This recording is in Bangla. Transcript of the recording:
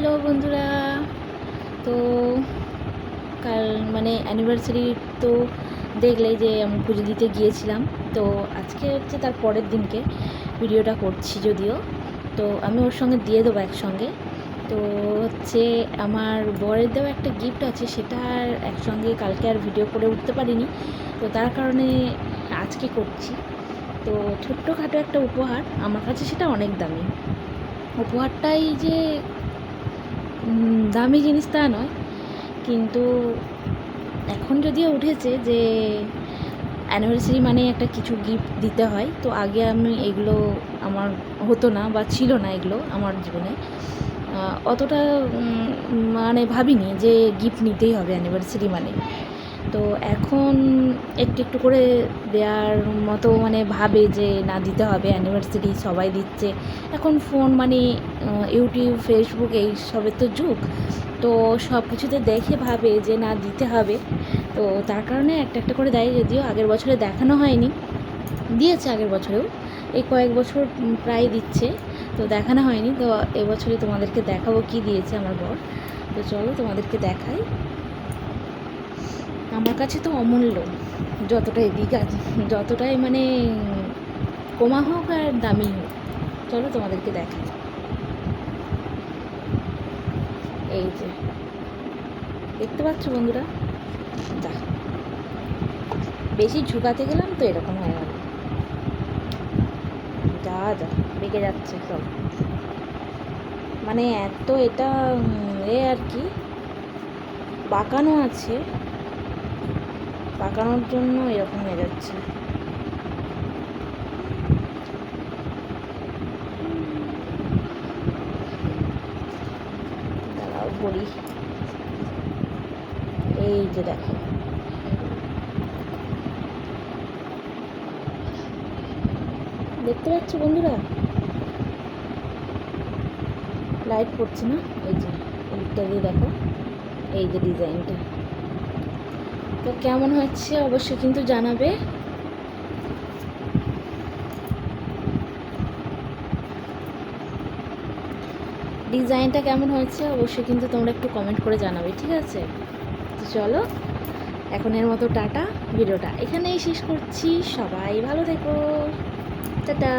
হ্যালো বন্ধুরা। তো কাল মানে অ্যানিভার্সারি তো দেখলেই যে আমি পুজো দিতে গিয়েছিলাম। তো আজকে হচ্ছে তার পরের দিনকে ভিডিওটা করছি, যদিও তো আমি ওর সঙ্গে দিয়ে দেবো একসঙ্গে। তো হচ্ছে আমার বরের দেওয়া একটা গিফট আছে, সেটা আর একসঙ্গে কালকে আর ভিডিও করে উঠতে পারিনি, তো তার কারণে আজকে করছি। তো ছোট্টখাটো একটা উপহার, আমার কাছে সেটা অনেক দামি। উপহারটাই যে দামি জিনিস তা নয়, কিন্তু এখন যদিও উঠেছে যে অ্যানিভার্সারি মানে একটা কিছু গিফট দিতে হয়। তো আগে আমি এগুলো আমার হতো না বা ছিল না এগুলো আমার জীবনে, অতটা মানে ভাবিনি যে গিফট নিতেই হবে অ্যানিভার্সারি মানে। তো এখন একটু একটু করে দেওয়ার মতো মানে ভাবে যে না, দিতে হবে, অ্যানিভার্সারি সবাই দিচ্ছে এখন, ফোন মানে ইউটিউব ফেসবুক এই সবের তো যুগ। তো সব কিছুতে দেখে ভাবে যে না, দিতে হবে। তো তার কারণে একটা একটা করে দেয়, যদিও আগের বছরে দেখানো হয়নি, দিয়েছে আগের বছরেও, এই কয়েক বছর প্রায় দিচ্ছে, তো দেখানো হয়নি। তো এবছরে তোমাদেরকে দেখাবো কি দিয়েছে আমার বর। তো চলো তোমাদেরকে দেখাই। আমার কাছে তো অমূল্য, যতটাই দিক আছে, যতটাই মানে কমা হোক আর দামি হোক। চলো তোমাদেরকে দেখাই। এই যে দেখতে পাচ্ছ বন্ধুরা, যা বেশি ঝুঁকাতে গেলাম তো এরকম হয়ে গেল, যা যা বেঁকে যাচ্ছে সব, মানে এত এটা আর কি বাঁকানো আছে, বাঁকানোর জন্য এরকম হয়ে যাচ্ছে। দাঁড়াও বলি, এই যে দেখো, দেখতে পাচ্ছ বন্ধুরা, লাইট পড়ছে না, এই যে এইটা দিয়ে দেখো, এই যে ডিজাইনটা। তো কেমন হচ্ছে অবশ্যই কিন্তু জানাবে। ডিজাইনটা কেমন হয়েছে অবশ্যই কিন্তু তোমরা একটু কমেন্ট করে জানাবে, ঠিক আছে? তো চলো এখনের মতো টাটা, ভিডিওটা এখানেই শেষ করছি। সবাই ভালো থেকো, টাটা।